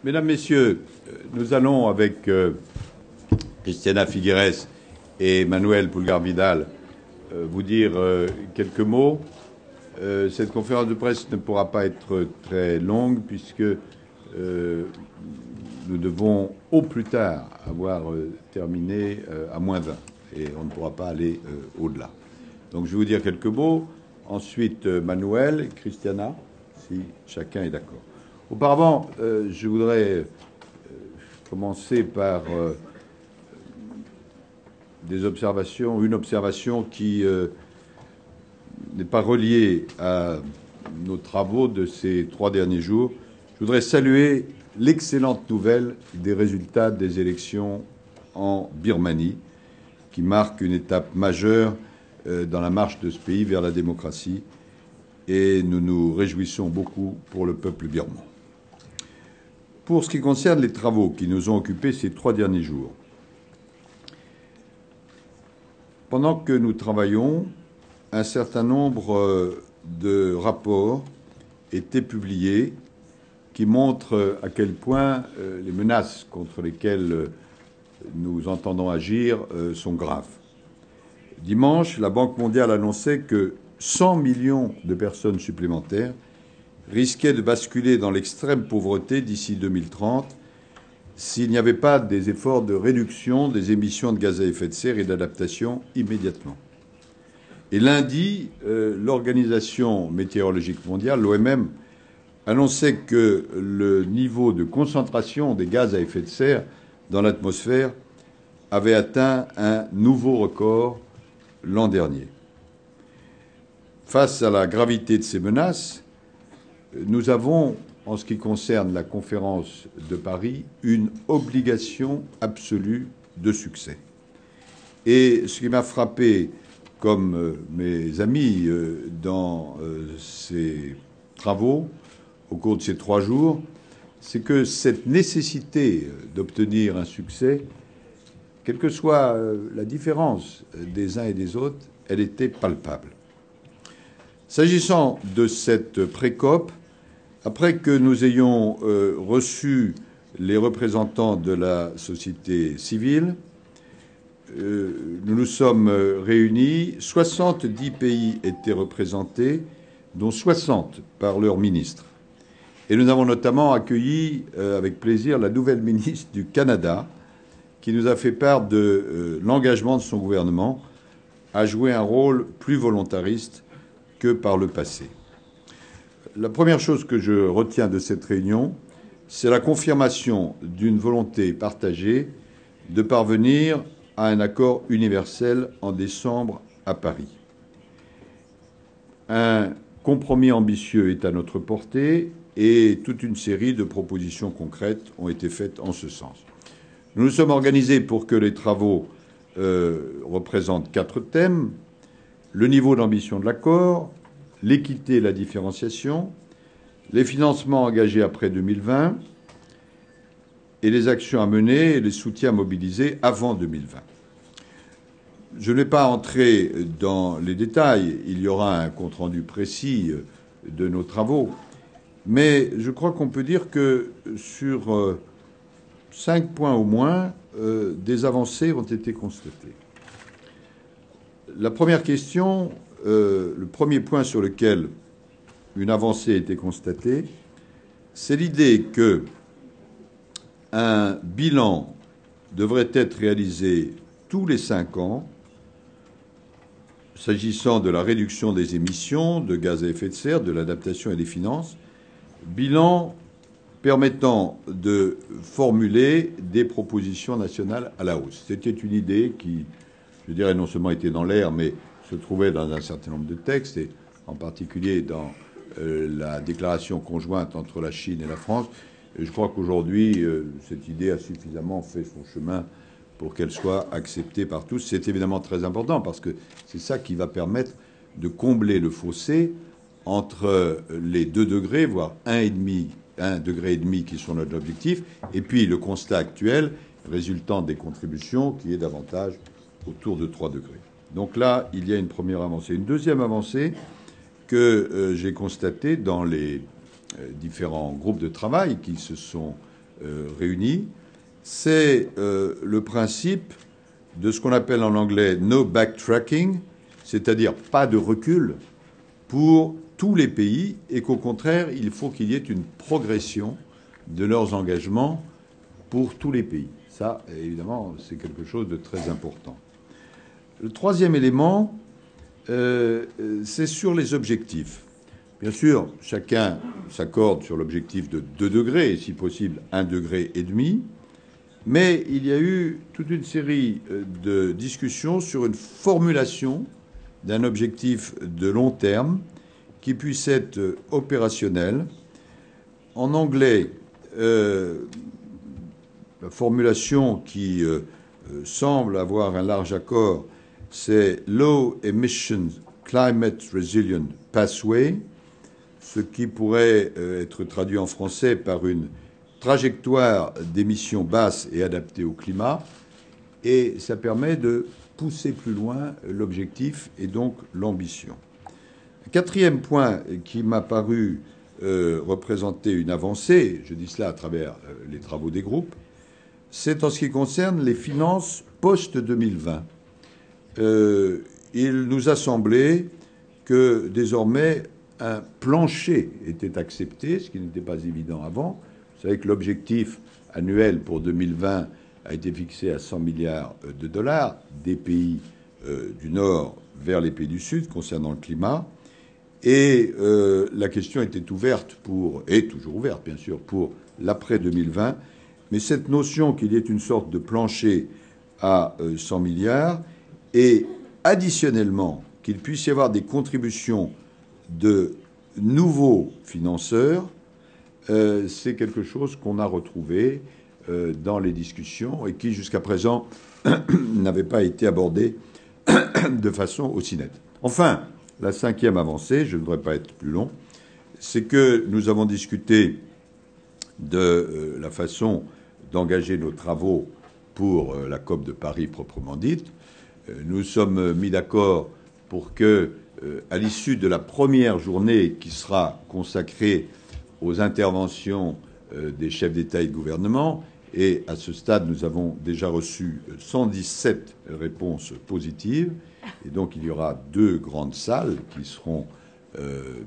Mesdames, Messieurs, nous allons avec Christiana Figueres et Manuel Pulgar Vidal vous dire quelques mots. Cette conférence de presse ne pourra pas être très longue puisque nous devons au plus tard avoir terminé à -20 et on ne pourra pas aller au-delà. Donc je vais vous dire quelques mots. Ensuite, Manuel, Christiana, si chacun est d'accord. Auparavant, je voudrais commencer par des observations, une observation qui n'est pas reliée à nos travaux de ces 3 derniers jours. Je voudrais saluer l'excellente nouvelle des résultats des élections en Birmanie, qui marque une étape majeure dans la marche de ce pays vers la démocratie. Et nous nous réjouissons beaucoup pour le peuple birman. Pour ce qui concerne les travaux qui nous ont occupés ces 3 derniers jours, pendant que nous travaillons, un certain nombre de rapports étaient publiés qui montrent à quel point les menaces contre lesquelles nous entendons agir sont graves. Dimanche, la Banque mondiale annonçait que 100 millions de personnes supplémentaires risquaient de basculer dans l'extrême pauvreté d'ici 2030 s'il n'y avait pas des efforts de réduction des émissions de gaz à effet de serre et d'adaptation immédiatement. Et lundi, l'Organisation météorologique mondiale, l'OMM, annonçait que le niveau de concentration des gaz à effet de serre dans l'atmosphère avait atteint un nouveau record l'an dernier. Face à la gravité de ces menaces, nous avons, en ce qui concerne la conférence de Paris, une obligation absolue de succès. Et ce qui m'a frappé, comme mes amis, dans ces travaux, au cours de ces 3 jours, c'est que cette nécessité d'obtenir un succès, quelle que soit la différence des uns et des autres, elle était palpable. S'agissant de cette pré-COP, après que nous ayons reçu les représentants de la société civile, nous nous sommes réunis. 70 pays étaient représentés, dont 60 par leurs ministres. Et nous avons notamment accueilli avec plaisir la nouvelle ministre du Canada, qui nous a fait part de l'engagement de son gouvernement à jouer un rôle plus volontariste que par le passé. La première chose que je retiens de cette réunion, c'est la confirmation d'une volonté partagée de parvenir à un accord universel en décembre à Paris. Un compromis ambitieux est à notre portée et toute une série de propositions concrètes ont été faites en ce sens. Nous nous sommes organisés pour que les travaux représentent 4 thèmes: le niveau d'ambition de l'accord, l'équité et la différenciation, les financements engagés après 2020 et les actions à mener et les soutiens mobilisés avant 2020. Je ne vais pas entrer dans les détails, il y aura un compte-rendu précis de nos travaux, mais je crois qu'on peut dire que sur 5 points au moins, des avancées ont été constatées. La première question, le premier point sur lequel une avancée a été constatée, c'est l'idée qu'un bilan devrait être réalisé tous les 5 ans s'agissant de la réduction des émissions de gaz à effet de serre, de l'adaptation et des finances, bilan permettant de formuler des propositions nationales à la hausse. C'était une idée qui, je dirais, non seulement était dans l'air, mais se trouvait dans un certain nombre de textes, et en particulier dans la déclaration conjointe entre la Chine et la France. Et je crois qu'aujourd'hui, cette idée a suffisamment fait son chemin pour qu'elle soit acceptée par tous. C'est évidemment très important, parce que c'est ça qui va permettre de combler le fossé entre les 2 degrés, voire 1,5 degré qui sont notre objectif, et puis le constat actuel résultant des contributions qui est davantage autour de 3 degrés. Donc là, il y a une première avancée. Une deuxième avancée que j'ai constatée dans les différents groupes de travail qui se sont réunis, c'est le principe de ce qu'on appelle en anglais no backtracking, c'est-à-dire pas de recul pour tous les pays, et qu'au contraire, il faut qu'il y ait une progression de leurs engagements pour tous les pays. Ça, évidemment, c'est quelque chose de très important. Le troisième élément, c'est sur les objectifs. Bien sûr, chacun s'accorde sur l'objectif de 2 degrés, et si possible 1,5 degré. Mais il y a eu toute une série de discussions sur une formulation d'un objectif de long terme qui puisse être opérationnel. En anglais, la formulation qui semble avoir un large accord, c'est Low Emission Climate Resilient Pathway, ce qui pourrait être traduit en français par une trajectoire d'émissions basses et adaptée au climat. Et ça permet de pousser plus loin l'objectif et donc l'ambition. Quatrième point qui m'a paru représenter une avancée, je dis cela à travers les travaux des groupes, c'est en ce qui concerne les finances post-2020. Il nous a semblé que désormais un plancher était accepté, ce qui n'était pas évident avant. Vous savez que l'objectif annuel pour 2020 a été fixé à 100 milliards de dollars des pays du Nord vers les pays du Sud concernant le climat. Et la question était ouverte est toujours ouverte bien sûr, pour l'après 2020. Mais cette notion qu'il y ait une sorte de plancher à 100 milliards et additionnellement qu'il puisse y avoir des contributions de nouveaux financeurs, c'est quelque chose qu'on a retrouvé dans les discussions et qui, jusqu'à présent, n'avait pas été abordé de façon aussi nette. Enfin, la cinquième avancée, je ne voudrais pas être plus long, c'est que nous avons discuté de la façon d'engager nos travaux pour la COP de Paris proprement dite. Nous sommes mis d'accord pour que, à l'issue de la première journée qui sera consacrée aux interventions des chefs d'État et de gouvernement, et à ce stade, nous avons déjà reçu 117 réponses positives, et donc il y aura 2 grandes salles qui seront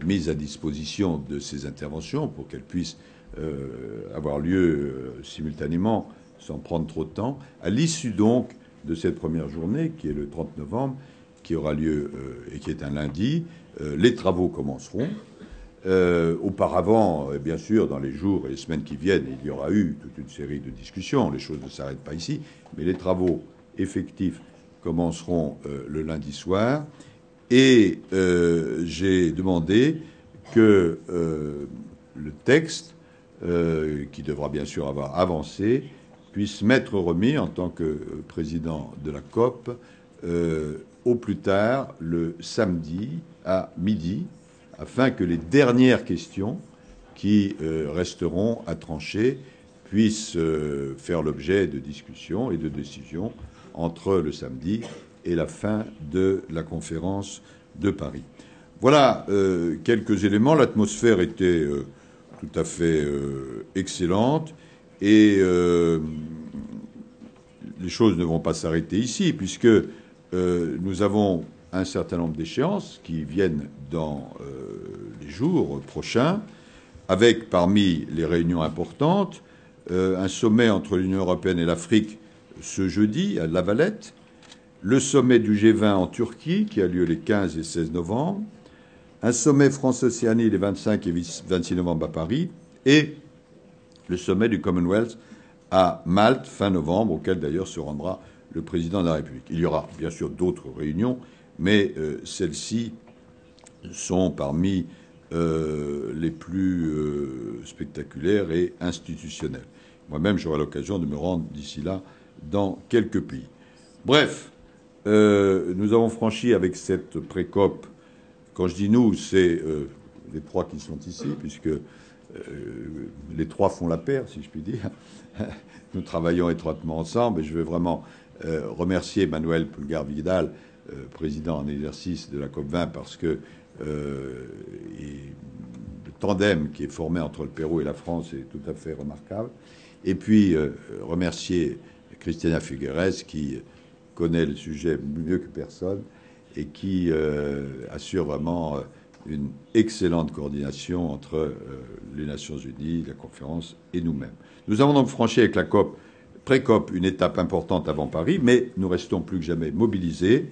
mises à disposition de ces interventions pour qu'elles puissent avoir lieu simultanément sans prendre trop de temps. À l'issue donc de cette première journée, qui est le 30 novembre, qui aura lieu et qui est un lundi, les travaux commenceront. Auparavant, bien sûr, dans les jours et les semaines qui viennent, il y aura eu toute une série de discussions. Les choses ne s'arrêtent pas ici, mais les travaux effectifs commenceront le lundi soir. Et j'ai demandé que le texte, qui devra bien sûr avoir avancé, puisse m'être remis en tant que président de la COP au plus tard le samedi à midi, afin que les dernières questions qui resteront à trancher puissent faire l'objet de discussions et de décisions entre le samedi et la fin de la conférence de Paris. Voilà quelques éléments. L'atmosphère était tout à fait excellente et les choses ne vont pas s'arrêter ici puisque nous avons un certain nombre d'échéances qui viennent dans les jours prochains, avec parmi les réunions importantes un sommet entre l'Union européenne et l'Afrique ce jeudi à La Valette, le sommet du G20 en Turquie qui a lieu les 15 et 16 novembre, un sommet France-Océanie les 25 et 26 novembre à Paris et le sommet du Commonwealth à Malte fin novembre, auquel d'ailleurs se rendra le président de la République. Il y aura bien sûr d'autres réunions, mais celles-ci sont parmi les plus spectaculaires et institutionnelles. Moi-même, j'aurai l'occasion de me rendre d'ici là dans quelques pays. Bref, nous avons franchi avec cette pré-COP, quand je dis nous, c'est les 3 qui sont ici, puisque les 3 font la paire, si je puis dire. Nous travaillons étroitement ensemble et je veux vraiment remercier Manuel Pulgar-Vidal, président en exercice de la COP20, parce que le tandem qui est formé entre le Pérou et la France est tout à fait remarquable. Et puis, remercier Christiana Figueres qui connaît le sujet mieux que personne et qui assure vraiment une excellente coordination entre les Nations Unies, la conférence et nous-mêmes. Nous avons donc franchi avec la COP, pré-COP, une étape importante avant Paris, mais nous restons plus que jamais mobilisés.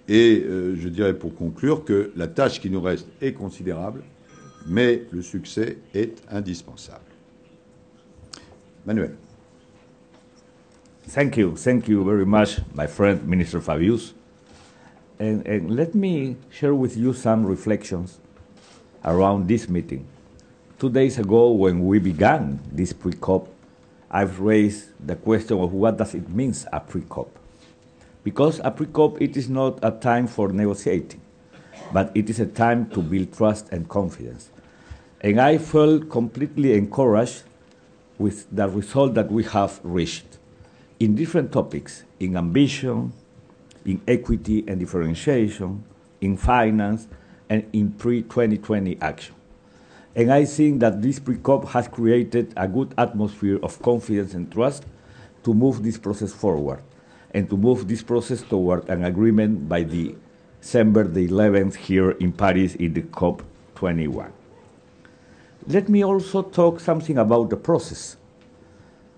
Et je dirais pour conclure que la tâche qui nous reste est considérable, mais le succès est indispensable. Manuel. Thank you very much, my friend, Minister Fabius. And let me share with you some reflections around this meeting. 2 days ago, when we began this pre-COP, I've raised the question of what does it mean, a pre-COP? Because a pre-COP, it is not a time for negotiating, but it is a time to build trust and confidence. And I felt completely encouraged with the result that we have reached in different topics, in ambition, in equity and differentiation, in finance, and in pre-2020 action. And I think that this pre-COP has created a good atmosphere of confidence and trust to move this process forward and to move this process toward an agreement by December the 11th here in Paris in the COP21. Let me also talk something about the process.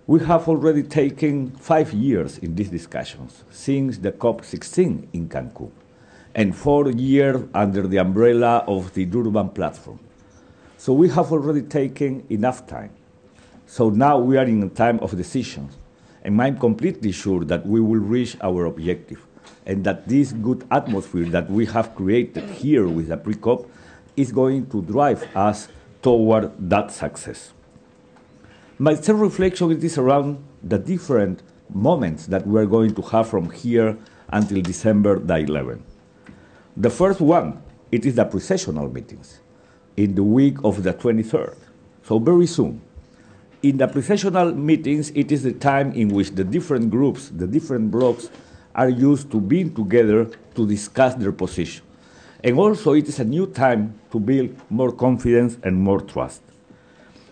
We have already taken 5 years in these discussions since the COP16 in Cancun, and 4 years under the umbrella of the Durban platform. So we have already taken enough time. So now we are in a time of decisions, and I'm completely sure that we will reach our objective, and that this good atmosphere that we have created here with the pre-COP is going to drive us toward that success. My third reflection is around the different moments that we're going to have from here until December the 11th. The first one, it is the pre-sessional meetings in the week of the 23rd, so very soon. In the pre-sessional meetings, it is the time in which the different groups, the different blocs, are used to being together to discuss their position. And also, it is a new time to build more confidence and more trust.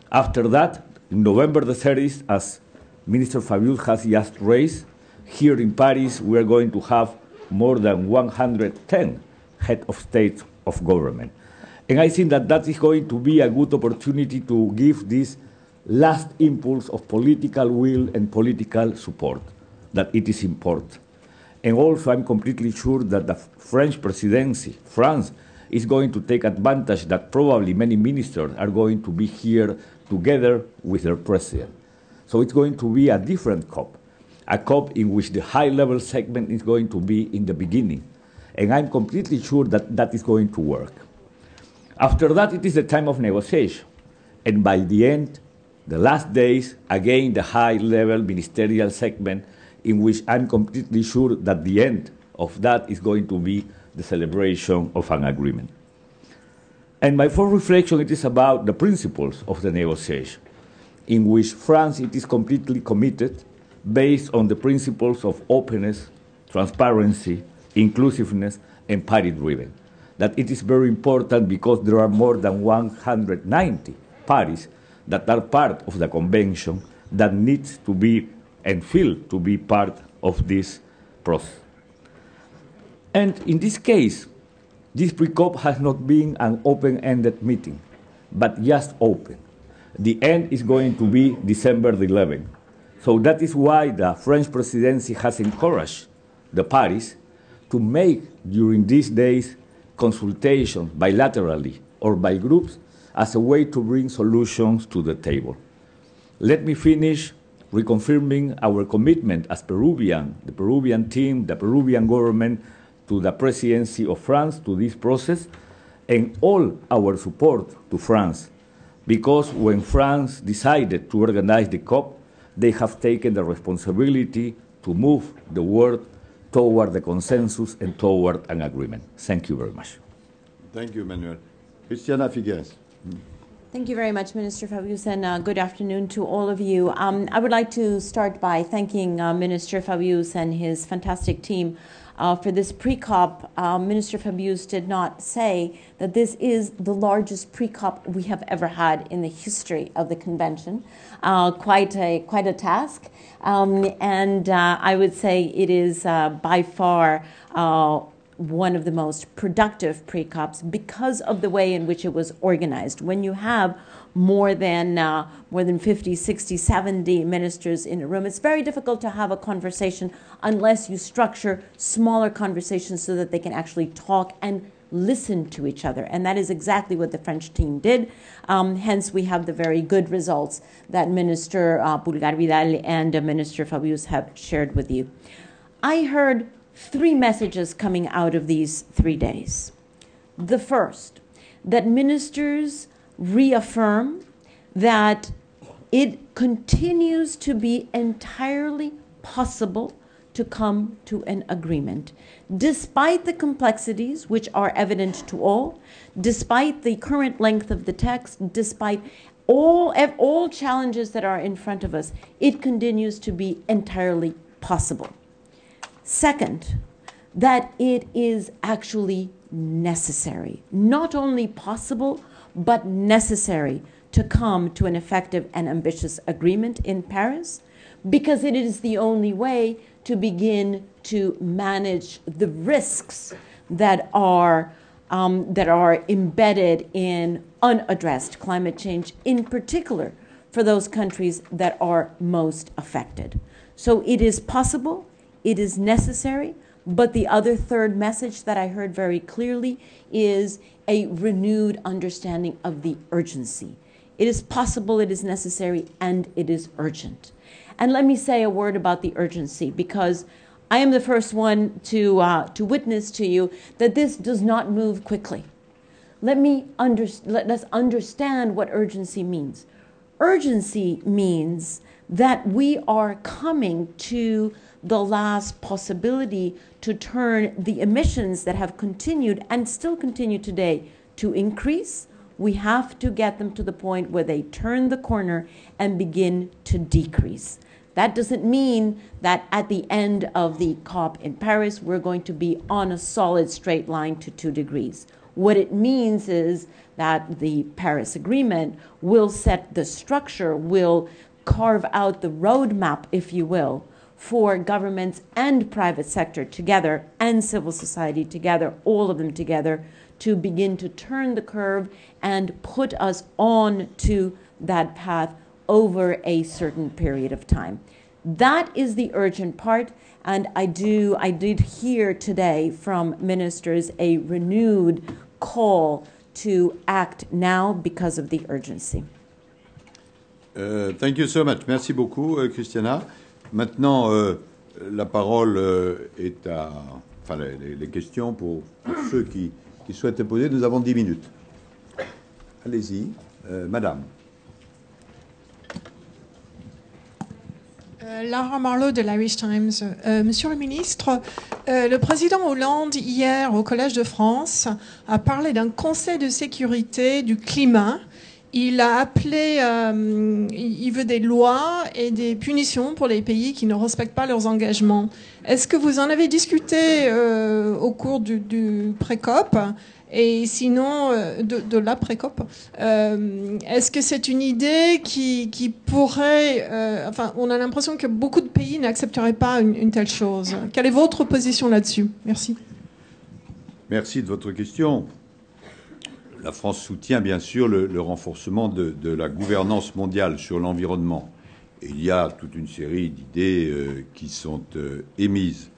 After that, in November the 30th, as Minister Fabius has just raised, here in Paris, we are going to have more than 110 heads of state of government. And I think that that is going to be a good opportunity to give this last impulse of political will and political support, that it is important. And also, I'm completely sure that the French presidency, France, is going to take advantage that probably many ministers are going to be here together with their president. So it's going to be a different COP, a COP in which the high-level segment is going to be in the beginning. And I'm completely sure that that is going to work. After that, it is the time of negotiation. And by the end, the last days, again, the high-level ministerial segment in which I'm completely sure that the end of that is going to be the celebration of an agreement. And my fourth reflection, it is about the principles of the negotiation, in which France it is completely committed based on the principles of openness, transparency, inclusiveness, and party-driven. That it is very important because there are more than 190 parties that are part of the convention that needs to be and feel to be part of this process. And in this case, this pre-COP has not been an open-ended meeting, but just open. The end is going to be December the 11th. So that is why the French presidency has encouraged the parties to make, during these days, consultations bilaterally or by groups as a way to bring solutions to the table. Let me finish reconfirming our commitment as Peruvian, the Peruvian team, the Peruvian government, to the presidency of France, to this process, and all our support to France, because when France decided to organize the COP, they have taken the responsibility to move the world toward the consensus and toward an agreement. Thank you very much. Thank you, Manuel. Christiana Figueres. Thank you very much, Minister Fabius, and good afternoon to all of you. I would like to start by thanking Minister Fabius and his fantastic team for this pre-COP, Minister Fabius did not say that this is the largest pre-COP we have ever had in the history of the convention. Quite a task, and I would say it is by far one of the most productive pre-COPs because of the way in which it was organized. When you have more than 50, 60, 70 ministers in a room, it's very difficult to have a conversation unless you structure smaller conversations so that they can actually talk and listen to each other. And that is exactly what the French team did. Hence, we have the very good results that Minister Pulgar Vidal and Minister Fabius have shared with you. I heard 3 messages coming out of these 3 days. The first, that ministers reaffirm that it continues to be entirely possible to come to an agreement, despite the complexities which are evident to all, despite the current length of the text, despite all challenges that are in front of us, it continues to be entirely possible. Second, that it is actually necessary, not only possible, but necessary to come to an effective and ambitious agreement in Paris, because it is the only way to begin to manage the risks that are embedded in unaddressed climate change, in particular for those countries that are most affected. So it is possible, it is necessary, but the other third message that I heard very clearly is a renewed understanding of the urgency. It is possible, it is necessary, and it is urgent. And let me say a word about the urgency, because I am the first one to witness to you that this does not move quickly. Let us understand what urgency means. Urgency means that we are coming to the last possibility to turn the emissions that have continued and still continue today to increase. We have to get them to the point where they turn the corner and begin to decrease. That doesn't mean that at the end of the COP in Paris, we're going to be on a solid straight line to 2 degrees. What it means is that the Paris Agreement will set the structure, will carve out the roadmap, if you will, for governments and private sector together and civil society together, all of them together, to begin to turn the curve and put us on to that path over a certain period of time. That is the urgent part, and I did hear today from ministers a renewed call to act now because of the urgency. Thank you so much. Merci beaucoup, Christiana. Maintenant, la parole est à... Enfin, les questions pour ceux qui souhaitent les poser. Nous avons 10 minutes. Allez-y, madame. Laura Marlowe de l'Irish Times. Monsieur le ministre, le président Hollande, hier, au Collège de France, a parlé d'un conseil de sécurité du climat. Il a appelé, il veut des lois et des punitions pour les pays qui ne respectent pas leurs engagements. Est-ce que vous en avez discuté au cours du pré-COP? Et sinon, de l'après-COP, est-ce que c'est une idée qui pourrait... enfin, on a l'impression que beaucoup de pays n'accepteraient pas une telle chose. Quelle est votre position là-dessus? Merci. Merci de votre question. La France soutient bien sûr le renforcement de la gouvernance mondiale sur l'environnement. Et il y a toute une série d'idées qui sont émises.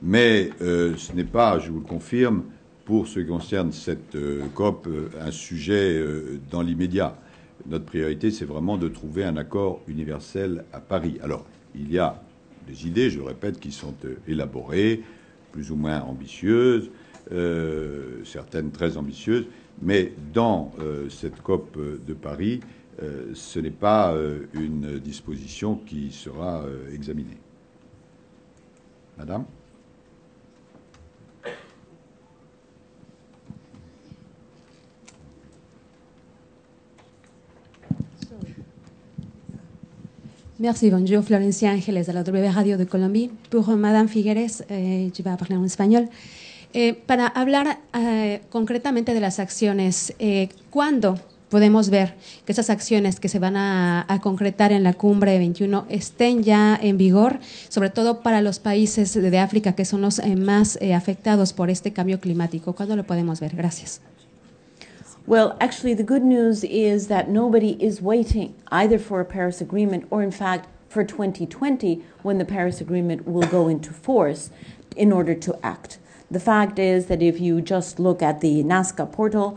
Mais ce n'est pas, je vous le confirme, pour ce qui concerne cette COP, un sujet dans l'immédiat. Notre priorité, c'est vraiment de trouver un accord universel à Paris. Alors, il y a des idées, je le répète, qui sont élaborées, plus ou moins ambitieuses, certaines très ambitieuses, mais dans cette COP de Paris, ce n'est pas une disposition qui sera examinée. Madame ? Merci, bonjour, Florencia Ángeles de la W Radio de Colombie. Pour Madame Figueres, je vais parler en español. Para hablar concretamente de las acciones, ¿cuándo podemos ver que esas acciones que se van a concretar en la cumbre 21 estén ya en vigor, sobre todo para los países de África que son los más afectados por este cambio climático? ¿Cuándo lo podemos ver? Gracias. Well, actually, the good news is that nobody is waiting either for a Paris Agreement or, in fact, for 2020, when the Paris Agreement will go into force, in order to act. The fact is that if you just look at the Nazca portal,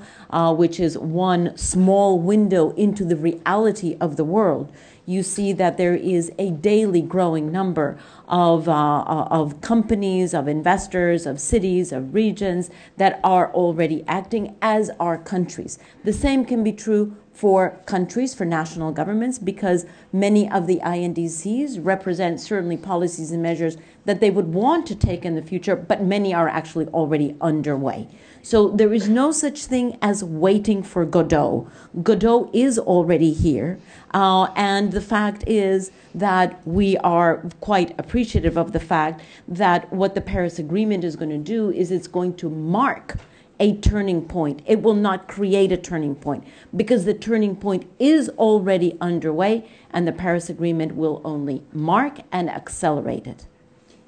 which is one small window into the reality of the world, you see that there is a daily growing number of companies, of investors, of cities, of regions that are already acting, as are countries. The same can be true for countries, for national governments, because many of the INDCs represent certainly policies and measures that they would want to take in the future, but many are actually already underway. So there is no such thing as waiting for Godot. Godot is already here, and the fact is that we are quite appreciative of the fact that what the Paris Agreement is going to do is it's going to mark a turning point. It will not create a turning point, because the turning point is already underway, and the Paris Agreement will only mark and accelerate it.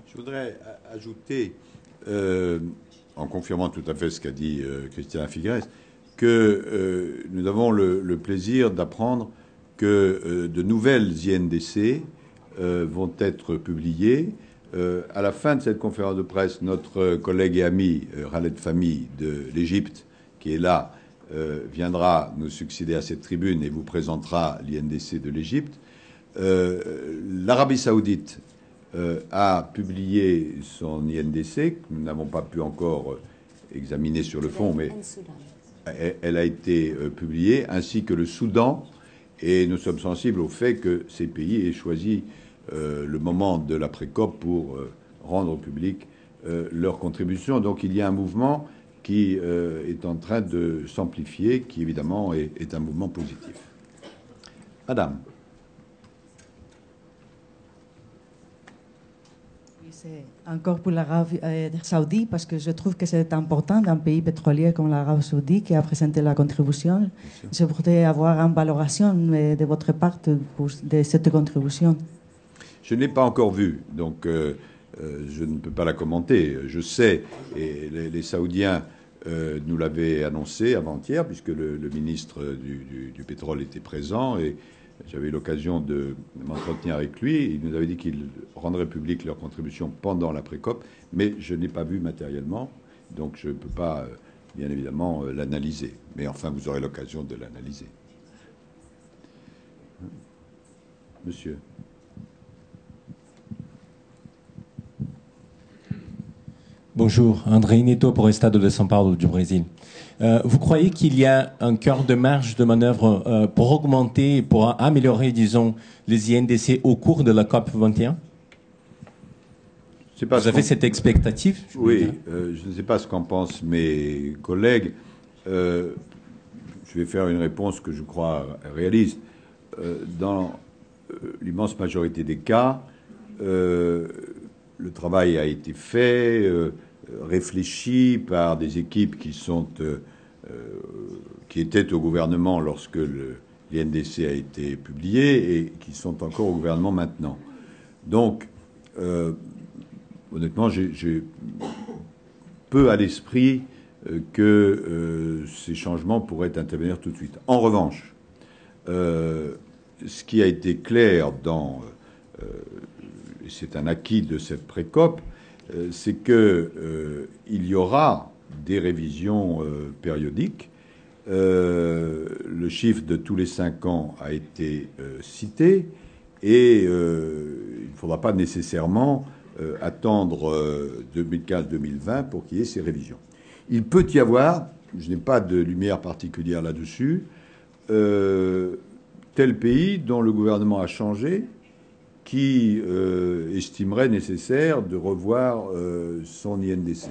Je voudrais ajouter, en confirmant tout à fait ce qu'a dit Christiana Figueres, que nous avons le plaisir d'apprendre que de nouvelles INDC vont être publiées. À la fin de cette conférence de presse, notre collègue et ami Khaled Fahmy de l'Égypte, qui est là, viendra nous succéder à cette tribune et vous présentera l'INDC de l'Égypte. L'Arabie Saoudite a publié son INDC, que nous n'avons pas pu encore examiner sur le fond, mais elle a été publiée, ainsi que le Soudan, et nous sommes sensibles au fait que ces pays aient choisi le moment de l'après-COP pour rendre public leur contribution. Donc il y a un mouvement qui est en train de s'amplifier, qui évidemment est un mouvement positif. Madame. C'est encore pour l'Arabie saoudite, parce que je trouve que c'est important d'un pays pétrolier comme l'Arabie saoudite qui a présenté la contribution. Je voudrais avoir une valoration de votre part de cette contribution. Je ne l'ai pas encore vue, donc je ne peux pas la commenter. Je sais, et les Saoudiens nous l'avaient annoncé avant-hier, puisque le ministre du pétrole était présent, et j'avais eu l'occasion de m'entretenir avec lui. Il nous avait dit qu'il rendrait public leur contribution pendant l'après-COP, mais je n'ai pas vu matériellement, donc je ne peux pas, bien évidemment, l'analyser. Mais enfin, vous aurez l'occasion de l'analyser. Monsieur. Bonjour, André Neto pour Estado de São Paulo du Brésil. Vous croyez qu'il y a un cœur de marge de manœuvre pour augmenter, pour améliorer, disons, les INDC au cours de la COP 21 ? Vous avez cette expectative ? Oui, je ne sais pas ce qu'en pensent mes collègues. Je vais faire une réponse que je crois réaliste. Dans l'immense majorité des cas, le travail a été fait, réfléchi par des équipes qui étaient au gouvernement lorsque l'INDC a été publié et qui sont encore au gouvernement maintenant. Donc, honnêtement, j'ai peu à l'esprit que ces changements pourraient intervenir tout de suite. En revanche, ce qui a été clair et c'est un acquis de cette pré-COP, c'est qu'il y aura des révisions périodiques. Le chiffre de tous les 5 ans a été cité, et il ne faudra pas nécessairement attendre 2015-2020 pour qu'il y ait ces révisions. Il peut y avoir, je n'ai pas de lumière particulière là-dessus, tel pays dont le gouvernement a changé, qui estimerait nécessaire de revoir son INDC.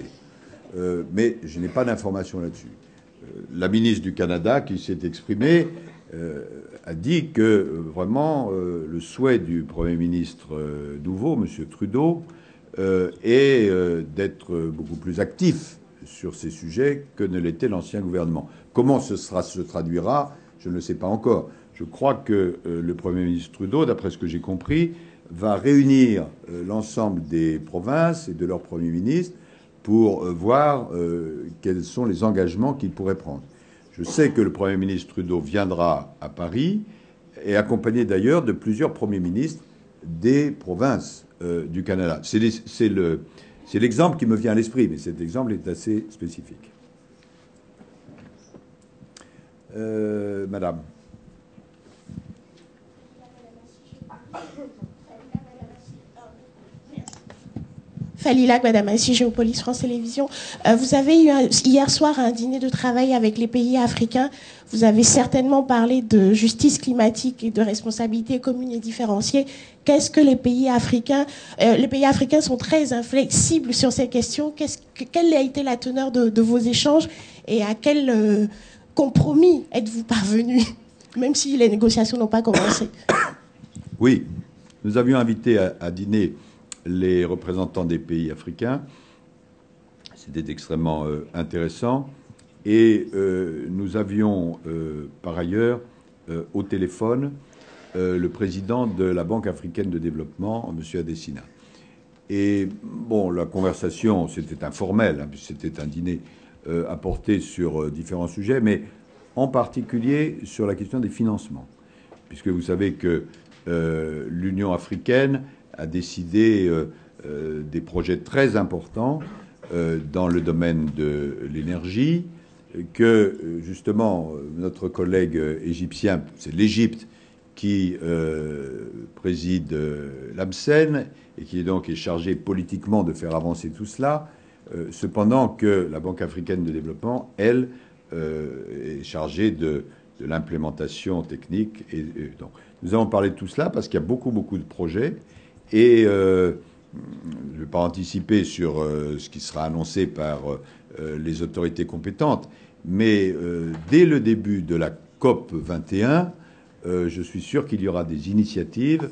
Mais je n'ai pas d'informations là-dessus. La ministre du Canada qui s'est exprimée a dit que vraiment le souhait du Premier ministre nouveau, M. Trudeau, est d'être beaucoup plus actif sur ces sujets que ne l'était l'ancien gouvernement. Comment se traduira, je ne le sais pas encore. Je crois que le Premier ministre Trudeau, d'après ce que j'ai compris, va réunir l'ensemble des provinces et de leurs premiers ministres pour voir quels sont les engagements qu'il pourrait prendre. Je sais que le Premier ministre Trudeau viendra à Paris, et accompagné d'ailleurs de plusieurs premiers ministres des provinces du Canada. C'est l'exemple qui me vient à l'esprit, mais cet exemple est assez spécifique. Madame. Falilac, Madame Assis, Géopolice France Télévisions. Vous avez eu hier soir un dîner de travail avec les pays africains. Vous avez certainement parlé de justice climatique et de responsabilité commune et différenciée. Qu'est-ce que les pays africains sont très inflexibles sur ces questions. Quelle a été la teneur de vos échanges et à quel compromis êtes-vous parvenu, même si les négociations n'ont pas commencé? Oui, nous avions invité à dîner les représentants des pays africains. C'était extrêmement intéressant. Et nous avions par ailleurs au téléphone le président de la Banque africaine de développement, M. Adesina. Et bon, la conversation, c'était informel, hein, c'était un dîner à porter sur différents sujets, mais en particulier sur la question des financements. Puisque vous savez que l'Union africaine a décidé des projets très importants dans le domaine de l'énergie, que justement notre collègue égyptien, c'est l'Égypte qui préside l'AMCEN et qui donc est chargé politiquement de faire avancer tout cela, cependant que la Banque africaine de développement, elle, est chargée de l'implémentation technique. Et donc, nous avons parlé de tout cela parce qu'il y a beaucoup de projets. Et je ne vais pas anticiper sur ce qui sera annoncé par les autorités compétentes, mais dès le début de la COP 21, je suis sûr qu'il y aura des initiatives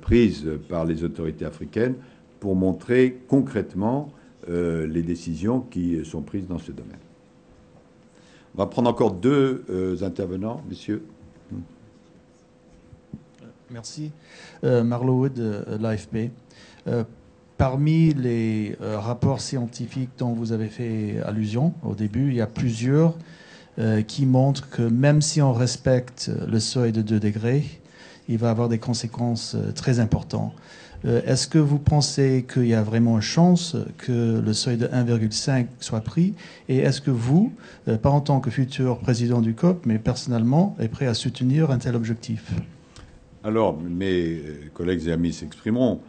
prises par les autorités africaines pour montrer concrètement les décisions qui sont prises dans ce domaine. On va prendre encore deux intervenants, messieurs. Merci. Marlo Wood, l'AFP. Parmi les rapports scientifiques dont vous avez fait allusion au début, il y a plusieurs qui montrent que même si on respecte le seuil de 2 degrés, il va avoir des conséquences très importantes. Est-ce que vous pensez qu'il y a vraiment une chance que le seuil de 1,5 soit pris? Et est-ce que vous, pas en tant que futur président du COP, mais personnellement, êtes prêt à soutenir un tel objectif? Alors, mes collègues et amis s'exprimeront.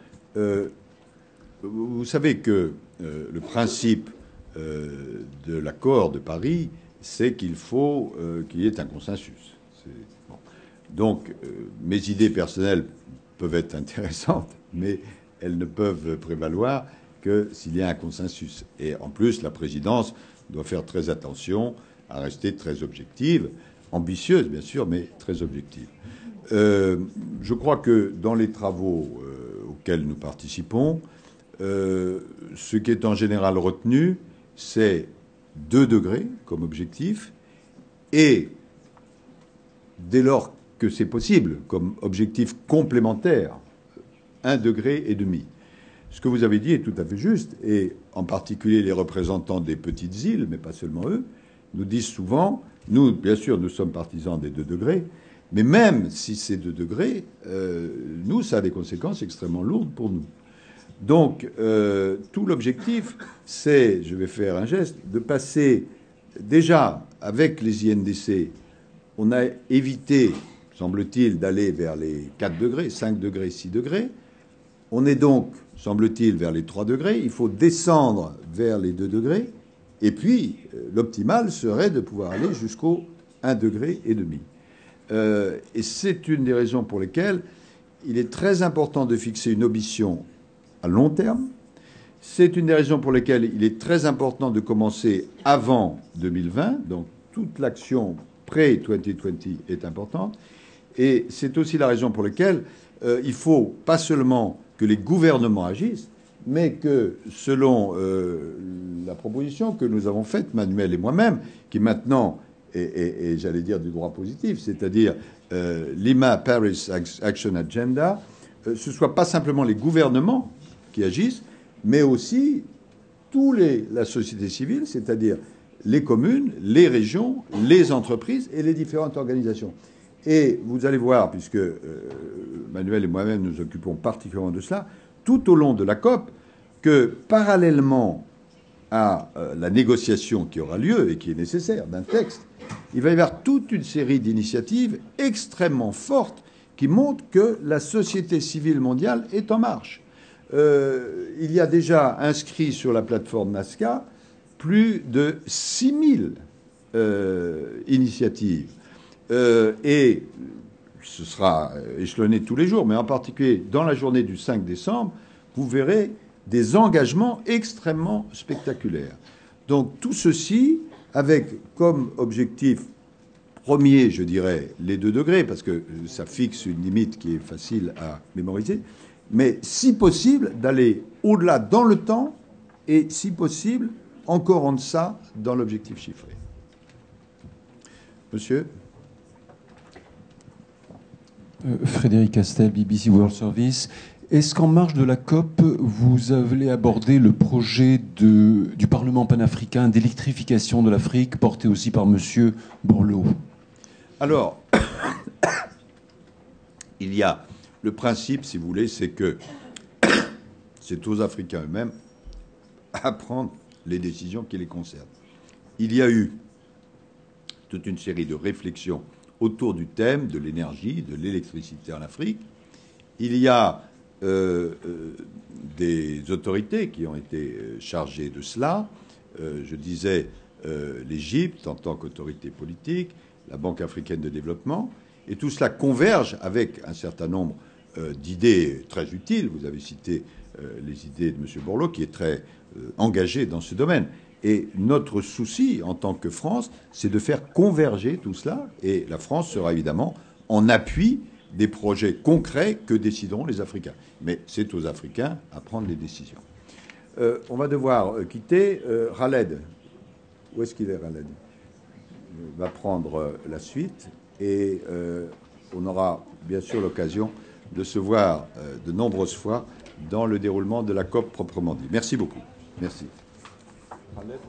Vous savez que le principe de l'accord de Paris, c'est qu'il faut qu'il y ait un consensus. Bon. Donc, mes idées personnelles peuvent être intéressantes, mais elles ne peuvent prévaloir que s'il y a un consensus. Et en plus, la présidence doit faire très attention à rester très objective, ambitieuse bien sûr, mais très objective. Je crois que dans les travaux auxquels nous participons, ce qui est en général retenu, c'est 2 degrés comme objectif, et dès lors que c'est possible, comme objectif complémentaire, 1,5 degré. Ce que vous avez dit est tout à fait juste, et en particulier les représentants des petites îles, mais pas seulement eux, nous disent souvent, nous, bien sûr, nous sommes partisans des 2 degrés, mais même si c'est 2 degrés, nous, ça a des conséquences extrêmement lourdes pour nous. Donc, tout l'objectif, c'est, je vais faire un geste, de passer déjà avec les INDC, on a évité, semble-t-il, d'aller vers les 4 degrés, 5 degrés, 6 degrés. On est donc, semble-t-il, vers les 3 degrés. Il faut descendre vers les 2 degrés. Et puis, l'optimal serait de pouvoir aller jusqu'au 1,5 degré. Et c'est une des raisons pour lesquelles il est très important de fixer une ambition à long terme. C'est une des raisons pour lesquelles il est très important de commencer avant 2020. Donc, toute l'action pré-2020 est importante. Et c'est aussi la raison pour laquelle il faut pas seulement que les gouvernements agissent, mais que, selon la proposition que nous avons faite, Manuel et moi-même, qui maintenant est j'allais dire, du droit positif, c'est-à-dire Lima Paris Action Agenda, ce ne soit pas simplement les gouvernements qui agissent, mais aussi la société civile, c'est-à-dire les communes, les régions, les entreprises et les différentes organisations. Et vous allez voir, puisque Manuel et moi-même nous occupons particulièrement de cela, tout au long de la COP, que parallèlement à la négociation qui aura lieu et qui est nécessaire d'un texte, il va y avoir toute une série d'initiatives extrêmement fortes qui montrent que la société civile mondiale est en marche. Il y a déjà inscrit sur la plateforme Nazca plus de 6000 initiatives. Et ce sera échelonné tous les jours, mais en particulier dans la journée du 5 décembre, vous verrez des engagements extrêmement spectaculaires. Donc tout ceci avec comme objectif premier, je dirais, les 2 degrés, parce que ça fixe une limite qui est facile à mémoriser, mais si possible d'aller au-delà dans le temps et si possible encore en deçà dans l'objectif chiffré. Monsieur Frédéric Castel, BBC World Service. Est-ce qu'en marge de la COP, vous avez abordé le projet du Parlement panafricain d'électrification de l'Afrique, porté aussi par M. Borloo? Alors, il y a le principe, si vous voulez, c'est que c'est aux Africains eux-mêmes à prendre les décisions qui les concernent. Il y a eu toute une série de réflexions autour du thème de l'énergie, de l'électricité en Afrique. Il y a des autorités qui ont été chargées de cela. Je disais l'Égypte en tant qu'autorité politique, la Banque africaine de développement, et tout cela converge avec un certain nombre d'idées très utiles. Vous avez cité les idées de M. Borloo, qui est très engagé dans ce domaine. Et notre souci, en tant que France, c'est de faire converger tout cela, et la France sera évidemment en appui des projets concrets que décideront les Africains. Mais c'est aux Africains à prendre les décisions. On va devoir quitter. Khaled, où est-ce qu'il est, Khaled? Il va prendre la suite, et on aura bien sûr l'occasion de se voir de nombreuses fois dans le déroulement de la COP proprement dit. Merci beaucoup. Merci. Khaled.